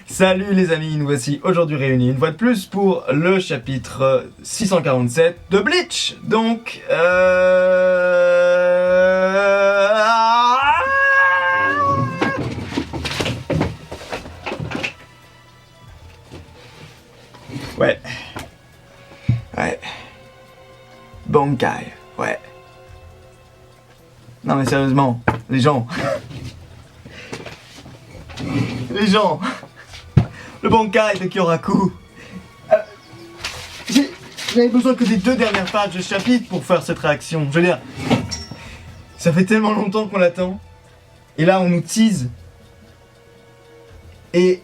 Salut les amis, nous voici aujourd'hui réunis une fois de plus pour le chapitre 647 de Bleach. Donc, Ouais. Bankai, ouais. Non mais sérieusement, les gens. Le Bankai de Kyoraku. J'avais besoin que des 2 dernières pages de chapitre pour faire cette réaction. Je veux dire, ça fait tellement longtemps qu'on l'attend. Et là, on nous tease. Et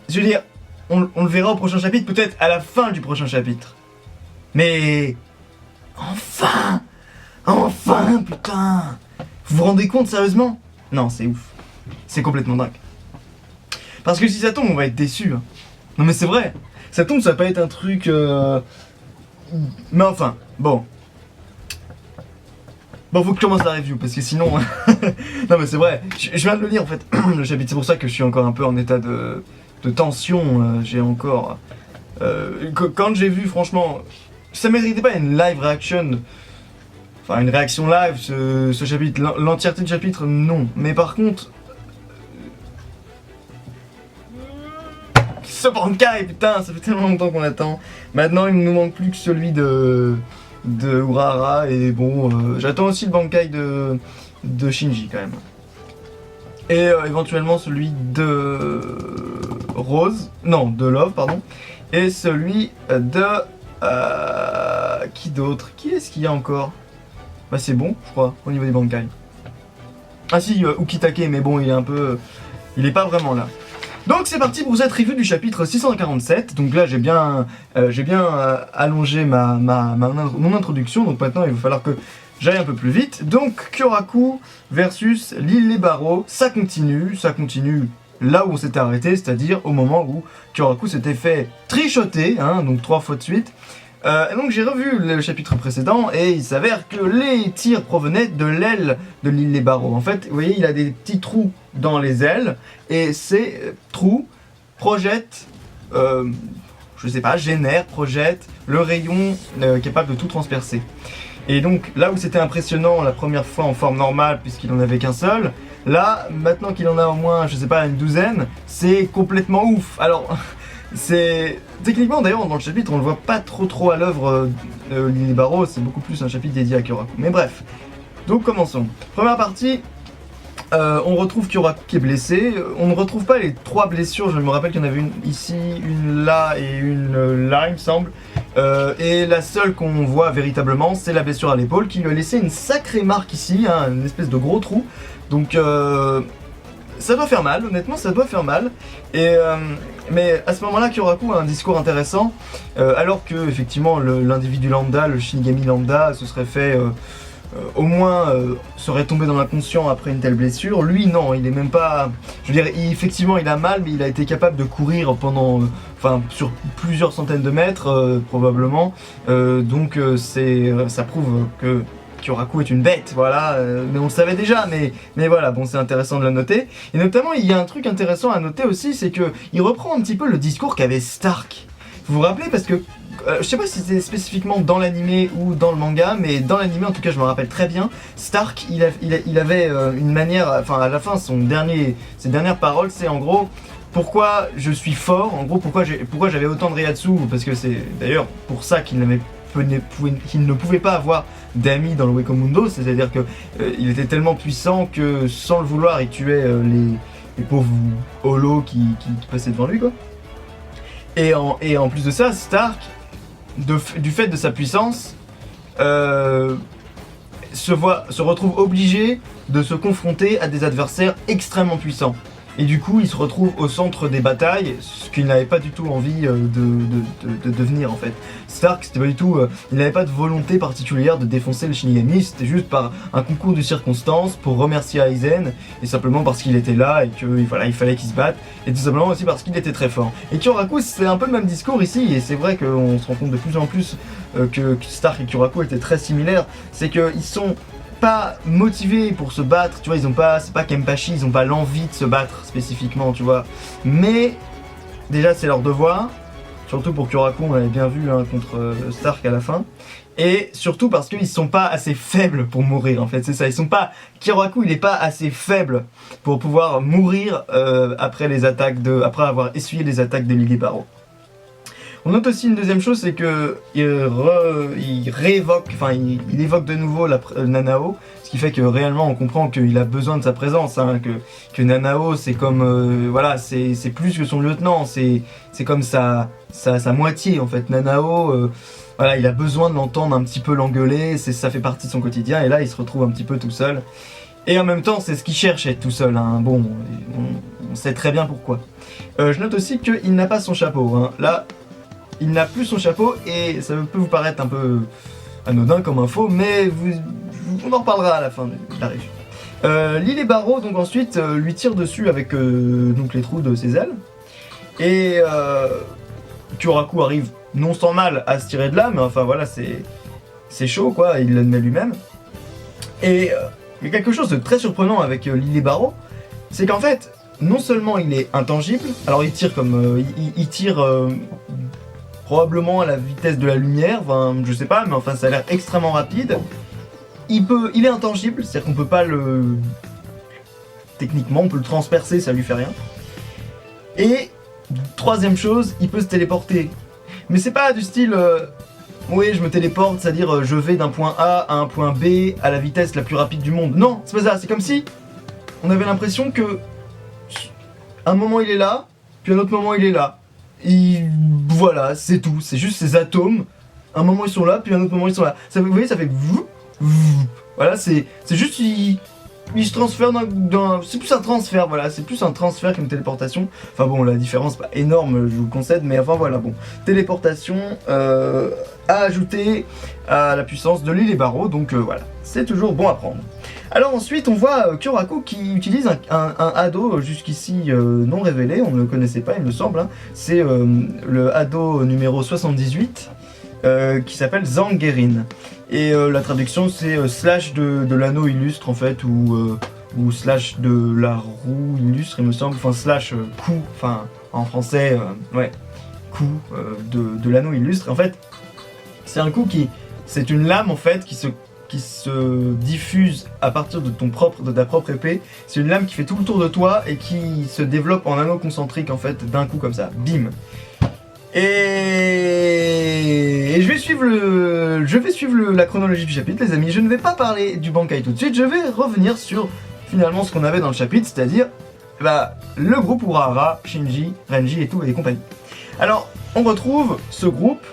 je veux dire, on le verra au prochain chapitre, peut-être à la fin du prochain chapitre. Mais enfin, putain. Vous vous rendez compte sérieusement? Non, c'est ouf. C'est complètement dingue. Parce que si ça tombe, on va être déçus. Hein. Non mais c'est vrai. Ça tombe, ça va pas être un truc... Mais enfin, bon. Bon, faut que je commence la review, parce que sinon... Non mais c'est vrai. Je viens de le lire en fait, le chapitre. C'est pour ça que je suis encore un peu en état de tension. J'ai encore... Quand j'ai vu, franchement... Ça méritait pas une live reaction... Enfin, une réaction live, ce chapitre. L'entièreté du chapitre, non. Mais par contre... Ce Bankai, putain, ça fait tellement longtemps qu'on attend. Maintenant, il ne nous manque plus que celui de Urahara. Et bon, j'attends aussi le Bankai de Shinji quand même. Et éventuellement celui de Rose. Non, de Love, pardon. Et celui de... qui d'autre? Qui est-ce qu'il y a encore? Bah c'est bon, je crois, au niveau des Bankai. Ah si, Ukitake, mais bon, il est un peu... Il est pas vraiment là. Donc c'est parti pour cette review du chapitre 647. Donc là j'ai bien allongé mon introduction. Donc maintenant il va falloir que j'aille un peu plus vite. Donc Kyoraku versus l'île Les Barreaux. Ça continue là où on s'était arrêté. C'est-à-dire au moment où Kyoraku s'était fait trichoter, hein, donc 3 fois de suite. Donc j'ai revu le chapitre précédent et il s'avère que les tirs provenaient de l'aile de l'île Les Barreaux. En fait, vous voyez, il a des petits trous dans les ailes et ces trous projettent, je sais pas, projettent le rayon capable de tout transpercer. Et donc là où c'était impressionnant la première fois en forme normale puisqu'il en avait qu'un seul, là maintenant qu'il en a au moins, je sais pas, une douzaine, c'est complètement ouf. Alors... C'est... Techniquement d'ailleurs dans le chapitre on le voit pas trop à l'œuvre l'île Les Barreaux, c'est beaucoup plus un chapitre dédié à Kyoraku. Mais bref, donc commençons. Première partie, on retrouve Kyoraku qui est blessé. On ne retrouve pas les 3 blessures, je me rappelle qu'il y en avait une ici, une là et une là il me semble. Et la seule qu'on voit véritablement c'est la blessure à l'épaule qui lui a laissé une sacrée marque ici, hein, une espèce de gros trou. Donc ça doit faire mal, honnêtement ça doit faire mal. Et mais à ce moment-là, Kyoraku a un discours intéressant, alors que effectivement l'individu lambda, le Shinigami lambda, se serait fait au moins serait tombé dans l'inconscient après une telle blessure. Lui non, il est même pas. Je veux dire, effectivement il a mal, mais il a été capable de courir pendant, enfin sur plusieurs centaines de mètres probablement. Donc ça prouve que Kyoraku est une bête, voilà, mais on le savait déjà, mais voilà, bon c'est intéressant de le noter. Et notamment il y a un truc intéressant à noter aussi, c'est que il reprend un petit peu le discours qu'avait Stark. Vous vous rappelez, parce que je sais pas si c'était spécifiquement dans l'animé ou dans le manga, mais dans l'animé en tout cas je me rappelle très bien, Stark il avait une manière, enfin à la fin ses dernières paroles c'est en gros pourquoi je suis fort, en gros pourquoi j'avais autant de Reiatsu, parce que c'est d'ailleurs pour ça qu'il ne pouvait pas avoir d'amis dans le Wakamundo, c'est-à-dire que il était tellement puissant que sans le vouloir il tuait les pauvres holos qui passaient devant lui quoi. Et en plus de ça, Stark, du fait de sa puissance, se retrouve obligé de se confronter à des adversaires extrêmement puissants. Et du coup, il se retrouve au centre des batailles, ce qu'il n'avait pas du tout envie de devenir en fait. Stark, c'était pas du tout, il n'avait pas de volonté particulière de défoncer le Shinigami, c'était juste par un concours de circonstances pour remercier Aizen, et simplement parce qu'il était là et que voilà, il fallait qu'il se batte, et tout simplement aussi parce qu'il était très fort. Et Kyoraku, c'est un peu le même discours ici, et c'est vrai qu'on se rend compte de plus en plus que Stark et Kyoraku étaient très similaires, c'est qu'ils sont pas motivés pour se battre, tu vois, c'est pas Kenpachi, ils ont pas l'envie de se battre spécifiquement, tu vois, mais déjà c'est leur devoir, surtout pour Kyoraku, on l'avait bien vu hein, contre Stark à la fin. Et surtout parce qu'ils sont pas assez faibles pour mourir en fait, c'est ça. Ils sont pas. Kyoraku il est pas assez faible pour pouvoir mourir après les attaques après avoir essuyé les attaques de Lily Barrow. On note aussi une deuxième chose, c'est que il réévoque, enfin il évoque de nouveau Nanao, ce qui fait que réellement on comprend qu'il a besoin de sa présence, hein, que Nanao c'est comme voilà, c'est plus que son lieutenant, c'est comme sa moitié en fait. Nanao voilà, il a besoin de l'entendre un petit peu l'engueuler, ça fait partie de son quotidien, et là il se retrouve un petit peu tout seul. Et en même temps, c'est ce qu'il cherche à être tout seul, hein. Bon, on sait très bien pourquoi. Je note aussi qu'il n'a pas son chapeau, hein. Là, il n'a plus son chapeau, et ça peut vous paraître un peu anodin comme info, mais on en reparlera à la fin de la revue. Lily Barrow, donc ensuite, lui tire dessus avec donc les trous de ses ailes, et Kyoraku arrive non sans mal à se tirer de là, mais enfin voilà, c'est chaud quoi, il l'admet lui-même. Et il y a quelque chose de très surprenant avec Lily Barrow, c'est qu'en fait, non seulement il est intangible, alors il tire comme il tire probablement à la vitesse de la lumière, enfin je sais pas, mais enfin ça a l'air extrêmement rapide. Il est intangible, c'est-à-dire qu'on peut pas techniquement on peut le transpercer, ça lui fait rien. Et troisième chose, il peut se téléporter. Mais c'est pas du style oui je me téléporte, c'est-à-dire je vais d'un point A à un point B à la vitesse la plus rapide du monde. Non, c'est pas ça, c'est comme si on avait l'impression que un moment il est là, puis un autre moment il est là. Et voilà, c'est tout, c'est juste ces atomes. Un moment ils sont là, puis un autre moment ils sont là. Ça, vous voyez, ça fait voilà, c'est juste il se transfère c'est plus un transfert, voilà, c'est plus un transfert qu'une téléportation. Enfin bon, la différence pas énorme, je vous le concède, mais enfin voilà, bon. Téléportation à ajouter à la puissance de Lily Barrow, donc voilà, c'est toujours bon à prendre. Alors ensuite, on voit Kyoraku qui utilise un Hado jusqu'ici non révélé, on ne le connaissait pas il me semble, hein. C'est le Hado numéro 78 qui s'appelle Zangerin. Et la traduction c'est slash de l'anneau illustre en fait, ou slash de la roue illustre il me semble, enfin slash coup, enfin en français, ouais, coup de l'anneau illustre. En fait, c'est un coup c'est une lame en fait qui se diffuse à partir de ta propre épée. C'est une lame qui fait tout le tour de toi et qui se développe en anneau concentrique en fait, d'un coup comme ça, bim. Et je vais suivre la chronologie du chapitre, les amis. Je ne vais pas parler du Bankai tout de suite, je vais revenir sur finalement ce qu'on avait dans le chapitre, c'est-à-dire le groupe Urahara, Shinji, Renji et tout et compagnie. Alors, on retrouve ce groupe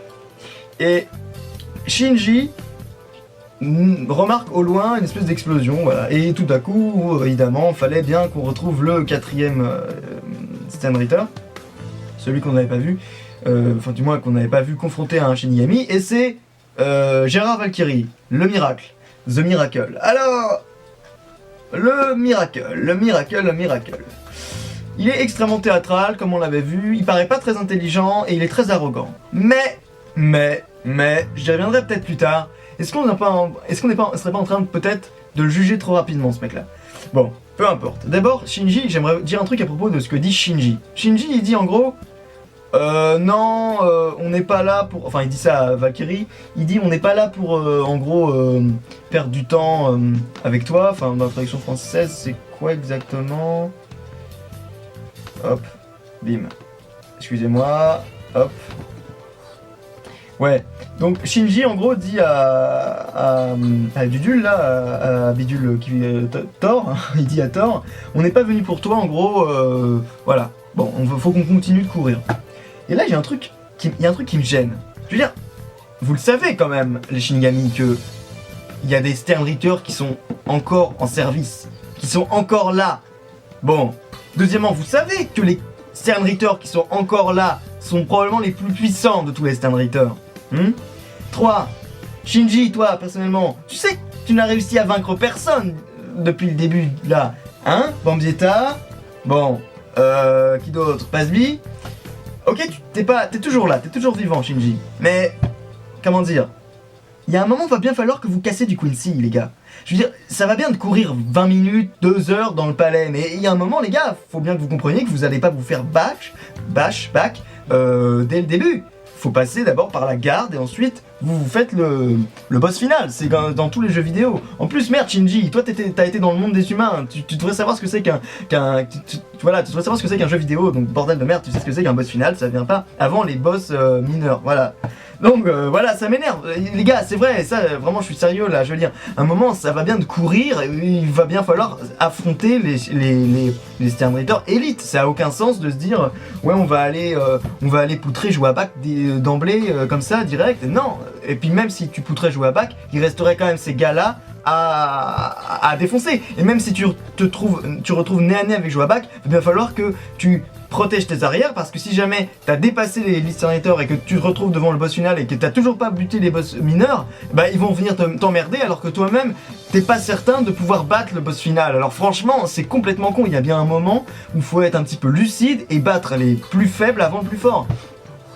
et Shinji remarque au loin une espèce d'explosion, voilà. Et tout à coup, évidemment, fallait bien qu'on retrouve le quatrième Stanritter, celui qu'on n'avait pas vu. Enfin du moins qu'on n'avait pas vu confronté à un Shinigami, et c'est Gérard Valkyrie, le miracle, The Miracle. Alors, le miracle. Il est extrêmement théâtral, comme on l'avait vu, il paraît pas très intelligent, et il est très arrogant. Mais, j'y reviendrai peut-être plus tard, est-ce qu'on serait pas en train peut-être de le juger trop rapidement, ce mec-là? Bon, peu importe. D'abord, Shinji, j'aimerais dire un truc à propos de ce que dit Shinji. Shinji, il dit en gros... non, on n'est pas là pour... Enfin, il dit ça à Valkyrie. Il dit on n'est pas là pour, en gros, perdre du temps avec toi. Enfin, dans la traduction française, c'est quoi exactement? Hop, bim. Excusez-moi, hop. Ouais, donc Shinji, en gros, dit à Dudul, là, à Bidule, Thor, il dit à Thor, on n'est pas venu pour toi, en gros, voilà. Bon, faut qu'on continue de courir. Et là, il y a un truc qui me gêne. Je veux dire, vous le savez quand même, les Shinigami, que il y a des Sternritters qui sont encore en service, qui sont encore là. Bon, deuxièmement, vous savez que les Sternritters qui sont encore là sont probablement les plus puissants de tous les Sternritters. 3. Shinji, toi, personnellement, tu sais que tu n'as réussi à vaincre personne depuis le début, là. Hein? Bambietta. Bon, qui d'autre? Pasby. Ok, t'es toujours là, t'es toujours vivant, Shinji. Mais, comment dire? il y a un moment, va bien falloir que vous cassez du Quincy, les gars. Je veux dire, ça va bien de courir 20 minutes, 2 heures dans le palais, mais il y a un moment, les gars, faut bien que vous compreniez que vous n'allez pas vous faire back, dès le début. Faut passer d'abord par la garde et ensuite vous faites le boss final. C'est dans tous les jeux vidéo. En plus, merde, Shinji, toi t'as été dans le monde des humains. Tu devrais savoir ce que c'est voilà, tu devrais savoir ce que c'est qu'un jeu vidéo. Donc bordel de merde, tu sais ce que c'est qu'un boss final. Ça vient pas avant les boss mineurs. Voilà. Donc voilà, ça m'énerve. Les gars, c'est vrai, ça vraiment je suis sérieux là, je veux dire, à un moment ça va bien de courir, il va bien falloir affronter les Sternritter élites. Ça a aucun sens de se dire ouais on va aller poutrer jouer à bac d'emblée comme ça direct. Non, et puis même si tu poutrais jouer à bac, il resterait quand même ces gars-là à défoncer. Et même si tu retrouves nez à nez avec Joabac, il va bien falloir que tu protèges tes arrières, parce que si jamais t'as dépassé les Listernator et que tu te retrouves devant le boss final et que t'as toujours pas buté les boss mineurs, bah ils vont venir t'emmerder alors que toi-même t'es pas certain de pouvoir battre le boss final. Alors franchement c'est complètement con, il y a bien un moment où il faut être un petit peu lucide et battre les plus faibles avant le plus fort.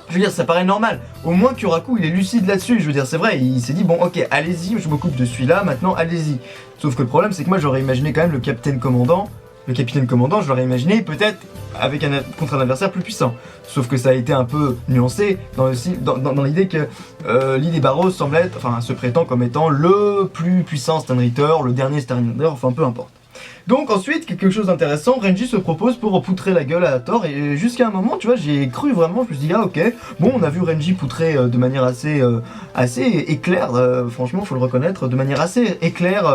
Je veux dire, ça paraît normal. Au moins Kyoraku, il est lucide là-dessus. Je veux dire, c'est vrai, il s'est dit, bon, ok, allez-y, je m'occupe de celui-là, maintenant, allez-y. Sauf que le problème, c'est que moi, j'aurais imaginé quand même le capitaine commandant. Le capitaine commandant, je l'aurais imaginé peut-être avec contre un adversaire plus puissant. Sauf que ça a été un peu nuancé dans l'idée que Lily Barrows semble être, enfin, se prétend comme étant le plus puissant Sternritter, le dernier Sternritter, enfin, peu importe. Donc ensuite, quelque chose d'intéressant, Renji se propose pour poutrer la gueule à Thor, et jusqu'à un moment, tu vois, j'ai cru vraiment, je me suis dit, ah ok, bon, on a vu Renji poutrer de manière assez éclair, franchement, faut le reconnaître, de manière assez éclair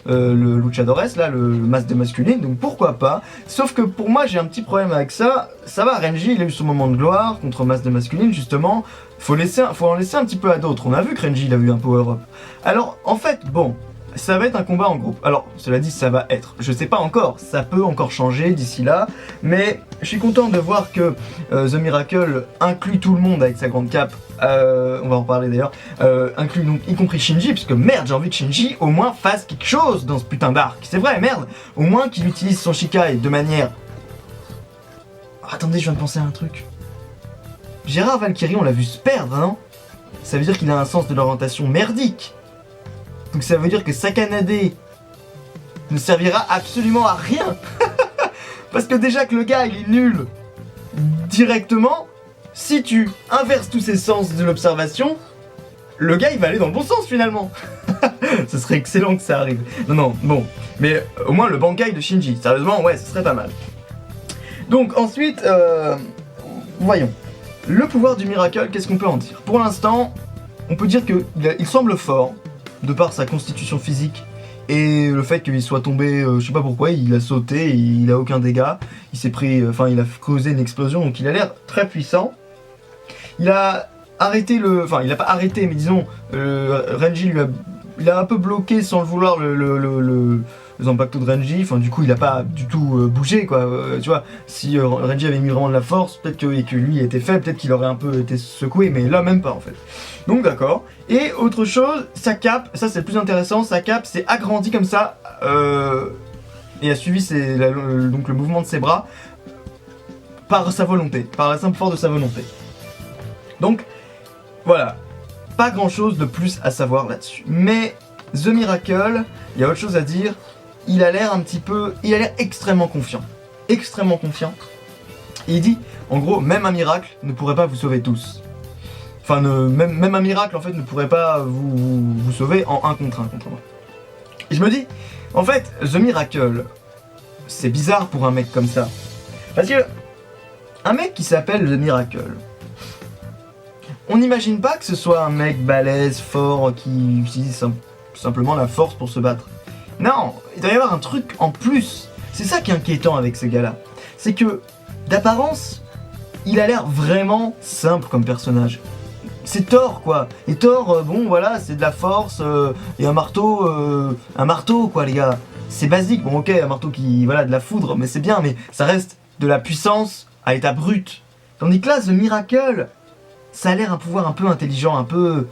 le Luchadores, là, le masque de masculine, donc pourquoi pas. Sauf que pour moi, j'ai un petit problème avec ça, ça va, Renji, il a eu son moment de gloire contre masque de masculine, justement, faut en laisser un petit peu à d'autres. On a vu que Renji, il a eu un power-up. Alors, en fait, bon, ça va être un combat en groupe. Alors, cela dit, ça va être. Je sais pas encore, ça peut encore changer d'ici là, mais je suis content de voir que The Miracle inclut tout le monde avec sa grande cape. On va en parler d'ailleurs. Inclut donc y compris Shinji, puisque merde, j'ai envie que Shinji au moins fasse quelque chose dans ce putain d'arc. C'est vrai, merde. Au moins qu'il utilise son Shikai de manière. Oh, attendez, je viens de penser à un truc. Gérard Valkyrie, on l'a vu se perdre, non? Ça veut dire qu'il a un sens de l'orientation merdique. Donc ça veut dire que Sakanade ne servira absolument à rien. Parce que déjà que le gars il est nul directement, si tu inverses tous ces sens de l'observation, le gars il va aller dans le bon sens finalement. Ce serait excellent que ça arrive. Non, bon. Mais au moins le Bankai de Shinji, sérieusement, ouais, ce serait pas mal. Donc ensuite, voyons. Le pouvoir du Miracle, qu'est-ce qu'on peut en dire? Pour l'instant, on peut dire qu'il semble fort, de par sa constitution physique et le fait qu'il soit tombé, je sais pas pourquoi, il a sauté, il a aucun dégât, il s'est pris, il a causé une explosion, donc il a l'air très puissant. Il a arrêté il a pas arrêté, mais disons, Renji il a un peu bloqué sans le vouloir le Zanpakuto de Renji, du coup il a pas du tout bougé quoi, tu vois, si Renji avait mis vraiment de la force, peut-être que lui était faible, peut-être qu'il aurait un peu été secoué, mais là même pas en fait. Donc d'accord. Et autre chose, sa cape, ça c'est le plus intéressant, sa cape s'est agrandie comme ça, et a suivi donc le mouvement de ses bras par sa volonté, par la simple force de sa volonté. Donc voilà, pas grand chose de plus à savoir là-dessus. Mais The Miracle, il y a autre chose à dire, il a l'air extrêmement confiant. Extrêmement confiant. Et il dit, en gros, même un miracle ne pourrait pas vous sauver tous. Enfin, même un miracle, en fait, ne pourrait pas vous sauver en 1 contre 1 contre moi. Et je me dis, en fait, The Miracle, c'est bizarre pour un mec comme ça. Parce que, un mec qui s'appelle The Miracle, on n'imagine pas que ce soit un mec balèze, fort, qui utilise simplement la force pour se battre. Non, il doit y avoir un truc en plus. C'est ça qui est inquiétant avec ce gars-là. C'est que, d'apparence, il a l'air vraiment simple comme personnage. C'est Thor, quoi. Et Thor, bon, voilà, c'est de la force et un marteau, quoi, les gars. C'est basique. Bon, ok, un marteau qui, voilà, de la foudre, mais c'est bien, mais ça reste de la puissance à état brut. Tandis que là, The Miracle, ça a l'air un pouvoir un peu intelligent, un peu...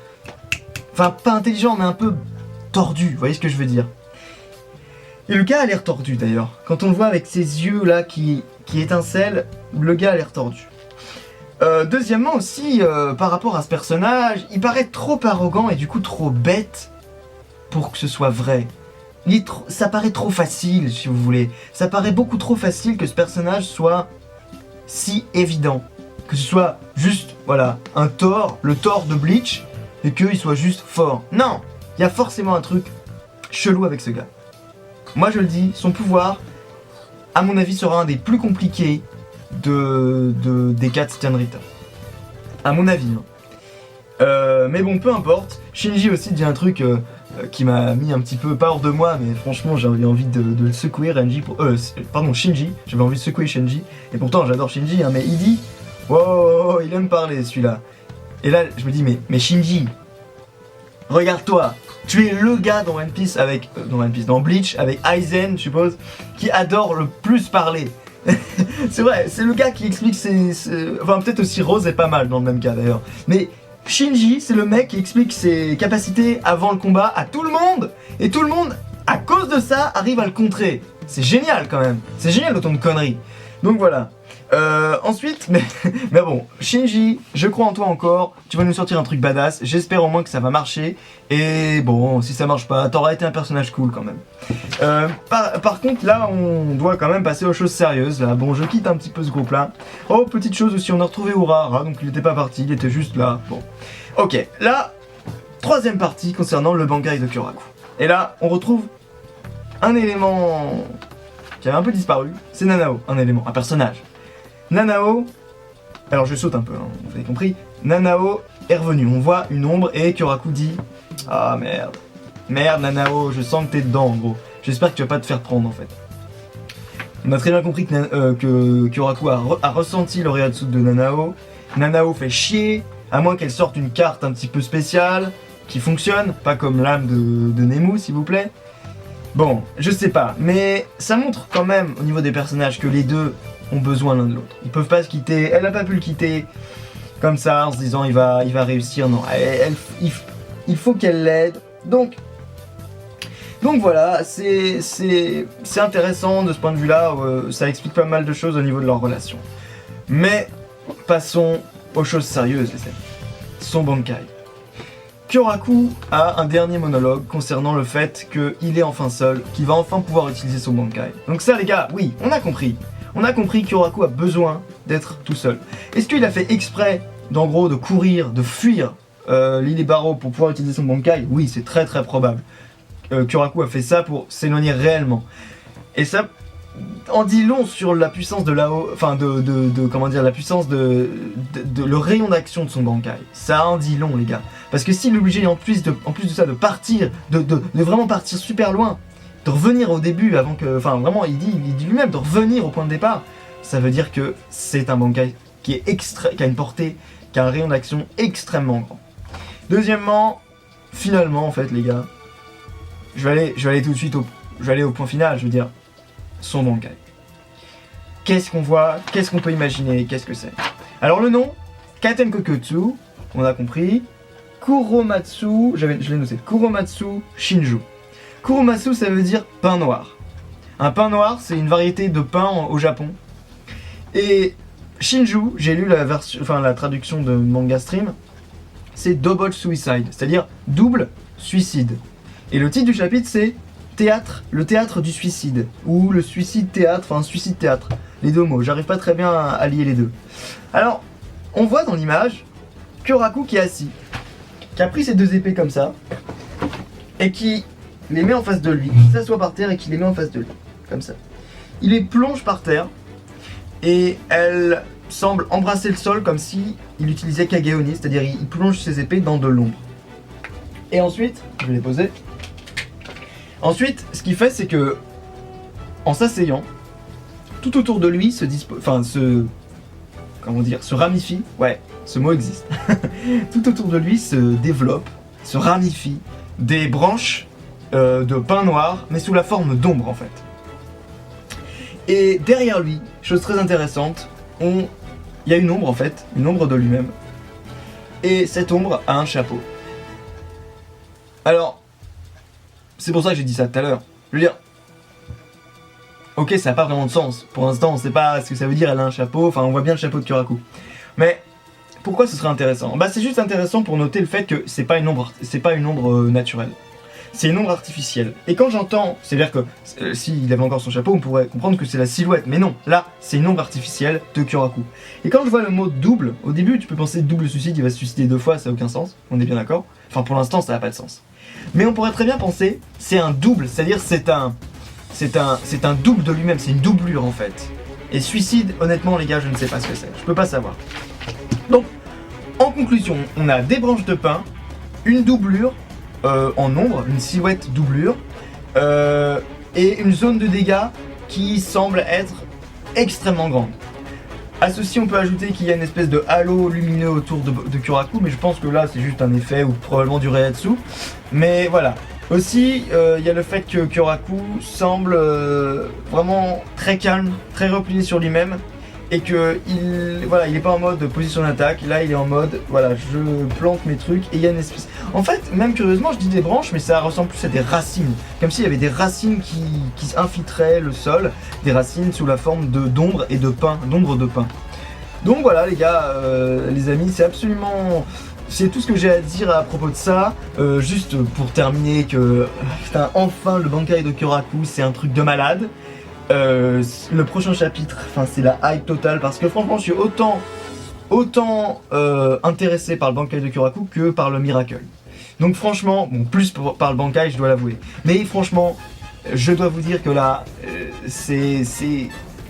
Enfin, pas intelligent, mais un peu tordu, vous voyez ce que je veux dire. Et le gars a l'air tordu, d'ailleurs. Quand on le voit avec ses yeux, là, qui étincellent, le gars a l'air tordu. Deuxièmement aussi, par rapport à ce personnage, il paraît trop arrogant et du coup trop bête pour que ce soit vrai. Ça paraît trop facile, si vous voulez. Ça paraît beaucoup trop facile que ce personnage soit si évident. Que ce soit juste, voilà, un Thor, le Thor de Bleach, et qu'il soit juste fort. Non, il y a forcément un truc chelou avec ce gars. Moi je le dis, son pouvoir, à mon avis, sera un des plus compliqués des 4 Stenrita. À mon avis. Hein. Mais bon, peu importe. Shinji aussi dit un truc qui m'a mis un petit peu, pas hors de moi, mais franchement j'avais envie de le secouer, Shinji. J'avais envie de secouer Shinji. Et pourtant j'adore Shinji, hein, mais il dit... Wow, il aime parler celui-là. Et là je me dis, mais Shinji, regarde-toi. Tu es le gars dans One Piece avec... dans Bleach, avec Aizen, je suppose, qui adore le plus parler. C'est vrai, c'est le gars qui explique enfin peut-être aussi Rose est pas mal dans le même cas d'ailleurs. Mais Shinji, c'est le mec qui explique ses capacités avant le combat à tout le monde. Et tout le monde, à cause de ça, arrive à le contrer. C'est génial quand même. C'est génial autant de conneries. Donc voilà. Ensuite, mais bon, Shinji, je crois en toi encore, tu vas nous sortir un truc badass, j'espère au moins que ça va marcher, et bon, si ça marche pas, t'auras été un personnage cool quand même. Par contre, là, on doit quand même passer aux choses sérieuses, là, bon, je quitte un petit peu ce groupe-là. Oh, petite chose aussi, on a retrouvé Urara, donc il était pas parti, il était juste là, bon. Ok, là, troisième partie concernant le Bankai de Kyoraku. Et là, on retrouve un élément qui avait un peu disparu, c'est Nanao, un personnage. Nanao, alors je saute un peu, hein, vous avez compris, Nanao est revenu, on voit une ombre et Kyoraku dit « Ah merde, Nanao, je sens que t'es dedans en gros, j'espère que tu vas pas te faire prendre en fait. » On a très bien compris que Kyoraku a ressenti le Reiatsu de Nanao, Nanao fait chier, à moins qu'elle sorte une carte un petit peu spéciale, qui fonctionne, pas comme l'âme de Nemu s'il vous plaît. Bon, je sais pas, mais ça montre quand même au niveau des personnages que les deux ont besoin l'un de l'autre. Ils peuvent pas se quitter, elle a pas pu le quitter comme ça en se disant il va réussir, non, il faut qu'elle l'aide. Donc voilà, c'est intéressant de ce point de vue là, ça explique pas mal de choses au niveau de leur relation. Mais passons aux choses sérieuses les amis, son Bankai. Kyoraku a un dernier monologue concernant le fait qu'il est enfin seul, qu'il va enfin pouvoir utiliser son Bankai. Donc ça les gars, oui, on a compris. On a compris que Kyoraku a besoin d'être tout seul. Est-ce qu'il a fait exprès, d'en gros, de courir, de fuir l'île Barreau pour pouvoir utiliser son Bankai? Oui, c'est très très probable. Kyoraku a fait ça pour s'éloigner réellement. Et ça en dit long sur la puissance de la puissance de le rayon d'action de son Bankai. Ça en dit long les gars. Parce que s'il est obligé en plus de ça de partir, de vraiment partir super loin, de revenir au début avant que... Enfin vraiment il dit lui-même de revenir au point de départ, ça veut dire que c'est un Bankai qui a une portée, qui a un rayon d'action extrêmement grand. Deuxièmement, finalement en fait les gars, je vais aller tout de suite au point final, je veux dire, son Bankai. Qu'est-ce qu'on voit? Qu'est-ce qu'on peut imaginer? Qu'est-ce que c'est? Alors le nom, Katen Kokotsu, on a compris. Kuromatsu, je l'ai noté, Kuromatsu Shinju. Kuromatsu, ça veut dire pain noir. Un pain noir, c'est une variété de pain au Japon. Et Shinju, j'ai lu la traduction de Manga Stream, c'est Double Suicide, c'est-à-dire double suicide. Et le titre du chapitre, c'est le théâtre du suicide, ou le suicide théâtre, enfin suicide théâtre, les deux mots, j'arrive pas très bien à lier les deux. Alors, on voit dans l'image Kyoraku qui est assis, qui a pris ses deux épées comme ça, et qui les met en face de lui, qui s'assoit par terre et qui les met en face de lui, comme ça. Il les plonge par terre, et elle semble embrasser le sol comme si il utilisait Kageoni, c'est-à-dire il plonge ses épées dans de l'ombre. Et ensuite, je vais les poser. Ensuite, ce qu'il fait, c'est que, en s'asseyant, tout autour de lui se ramifie, ouais, ce mot existe. Tout autour de lui se développe, se ramifie des branches de pin noir, mais sous la forme d'ombre en fait. Et derrière lui, chose très intéressante, il y a une ombre en fait, une ombre de lui-même. Et cette ombre a un chapeau. Alors, c'est pour ça que j'ai dit ça tout à l'heure. Je veux dire, ok, ça n'a pas vraiment de sens. Pour l'instant, on ne sait pas ce que ça veut dire, elle a un chapeau. Enfin, on voit bien le chapeau de Kyoraku. Mais pourquoi ce serait intéressant? Bah c'est juste intéressant pour noter le fait que c'est pas une ombre naturelle. C'est une ombre artificielle. Et quand j'entends, c'est-à-dire que s'il avait encore son chapeau, on pourrait comprendre que c'est la silhouette. Mais non, là, c'est une ombre artificielle de Kyoraku. Et quand je vois le mot double, au début, tu peux penser double suicide, il va se suicider 2 fois, ça n'a aucun sens. On est bien d'accord? Enfin, pour l'instant, ça n'a pas de sens. Mais on pourrait très bien penser, c'est un double, c'est-à-dire c'est un double de lui-même, c'est une doublure en fait. Et suicide, honnêtement, les gars, je ne sais pas ce que c'est. Je peux pas savoir. Donc, en conclusion, on a des branches de pin, une doublure, en ombre, une silhouette doublure, et une zone de dégâts qui semble être extrêmement grande. À ceci, on peut ajouter qu'il y a une espèce de halo lumineux autour de Kyoraku, mais je pense que là, c'est juste un effet ou probablement du Reiatsu. Mais voilà. Aussi, il y a le fait que Kyoraku semble vraiment très calme, très replié sur lui-même, et que il est pas en mode position d'attaque. Là, il est en mode, voilà, je plante mes trucs, et il y a une espèce... En fait, même curieusement, je dis des branches, mais ça ressemble plus à des racines. Comme s'il y avait des racines qui infiltraient le sol, des racines sous la forme d'ombre et de pin, d'ombre de pin. Donc voilà, les gars, les amis, c'est absolument... C'est tout ce que j'ai à dire à propos de ça. Juste pour terminer que... putain, enfin, le Bankai de Kyoraku, c'est un truc de malade. Le prochain chapitre, enfin c'est la hype totale parce que franchement je suis autant intéressé par le Bankai de Kyoraku que par le Miracle. Donc franchement, bon plus par le Bankai je dois l'avouer. Mais franchement, je dois vous dire que là, c'est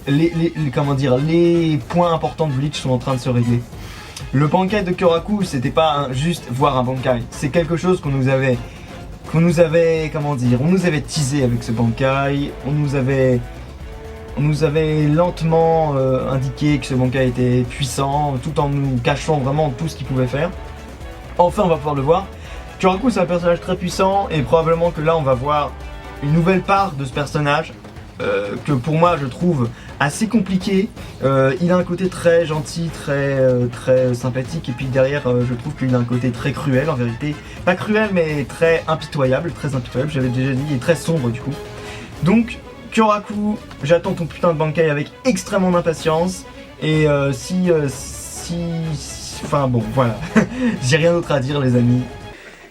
les points importants de Bleach sont en train de se régler. Le Bankai de Kyoraku, c'était pas juste voir un Bankai, c'est quelque chose qu'on nous avait, comment dire, on nous avait teasé avec ce Bankai, on nous avait lentement indiqué que ce Bankai était puissant, tout en nous cachant vraiment tout ce qu'il pouvait faire. Enfin, on va pouvoir le voir. Kyoraku, c'est un personnage très puissant, et probablement que là, on va voir une nouvelle part de ce personnage, que pour moi, je trouve assez compliqué. Il a un côté très gentil, très sympathique, et puis derrière, je trouve qu'il a un côté très cruel, en vérité. Pas cruel, mais très impitoyable, j'avais déjà dit, et très sombre, du coup. Donc, Kyoraku, j'attends ton putain de Bankai avec extrêmement d'impatience. Et enfin bon, voilà. J'ai rien d'autre à dire, les amis.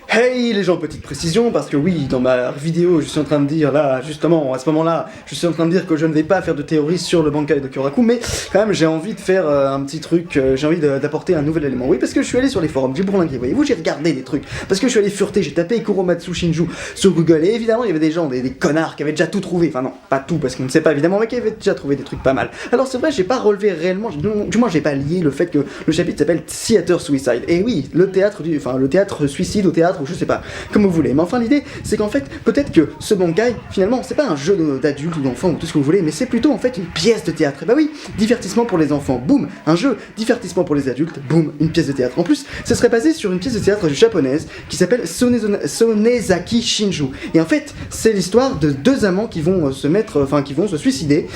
Hey les gens, petite précision, parce que oui, dans ma vidéo, je suis en train de dire, là, justement, à ce moment-là, je suis en train de dire que je ne vais pas faire de théorie sur le Bankai de Kyoraku, mais quand même, j'ai envie de faire un petit truc, j'ai envie d'apporter un nouvel élément. Oui, parce que je suis allé sur les forums, j'ai bourlingué, voyez-vous, j'ai regardé des trucs, parce que je suis allé fureter, j'ai tapé Kuromatsu Shinju sur Google, et évidemment, il y avait des gens, des connards qui avaient déjà tout trouvé, enfin non, pas tout, parce qu'on ne sait pas évidemment, mais qui avaient déjà trouvé des trucs pas mal. Alors c'est vrai, j'ai pas relevé réellement, du moins j'ai pas lié le fait que le chapitre s'appelle Theater Suicide, et oui, le théâtre suicide au théâtre, ou je sais pas, comme vous voulez. Mais enfin l'idée c'est qu'en fait peut-être que ce Bankai finalement c'est pas un jeu d'adultes ou d'enfants ou tout ce que vous voulez, mais c'est plutôt en fait une pièce de théâtre. Et bah oui, divertissement pour les enfants, boum, un jeu, divertissement pour les adultes, boum, une pièce de théâtre. En plus ce serait basé sur une pièce de théâtre japonaise qui s'appelle Sonezaki Shinju. Et en fait c'est l'histoire de deux amants qui vont qui vont se suicider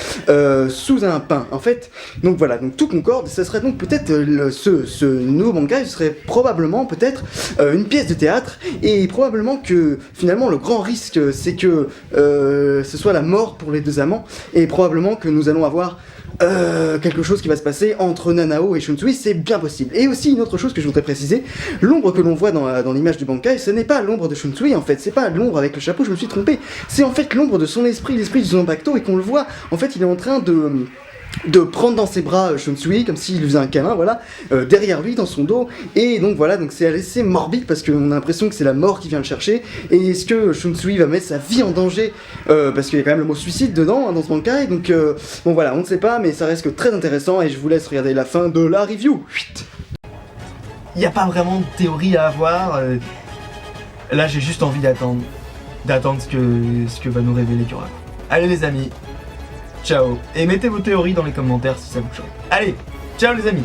sous un pin en fait. Donc voilà, donc tout concorde, ça serait donc peut-être ce nouveau Bankai serait probablement peut-être une pièce de théâtre. Et probablement que finalement le grand risque c'est que ce soit la mort pour les deux amants, et probablement que nous allons avoir quelque chose qui va se passer entre Nanao et Shunsui, c'est bien possible. Et aussi une autre chose que je voudrais préciser, l'ombre que l'on voit dans l'image du Bankai, ce n'est pas l'ombre de Shunsui en fait, c'est pas l'ombre avec le chapeau, je me suis trompé, c'est en fait l'ombre de son esprit, l'esprit du Zanpakuto, et qu'on le voit, en fait il est en train de prendre dans ses bras Shunsui comme s'il faisait un câlin, voilà, derrière lui, dans son dos, et donc voilà, donc c'est assez morbide parce qu'on a l'impression que c'est la mort qui vient le chercher. Et est-ce que Shunsui va mettre sa vie en danger parce qu'il y a quand même le mot suicide dedans, hein, dans ce Bankai, donc bon voilà, on ne sait pas, mais ça reste que très intéressant, et je vous laisse regarder la fin de la review. Il n'y a pas vraiment de théorie à avoir, là j'ai juste envie d'attendre ce que va nous révéler Kyoraku. Allez les amis, ciao, et mettez vos théories dans les commentaires si ça vous chauffe. Allez, ciao les amis.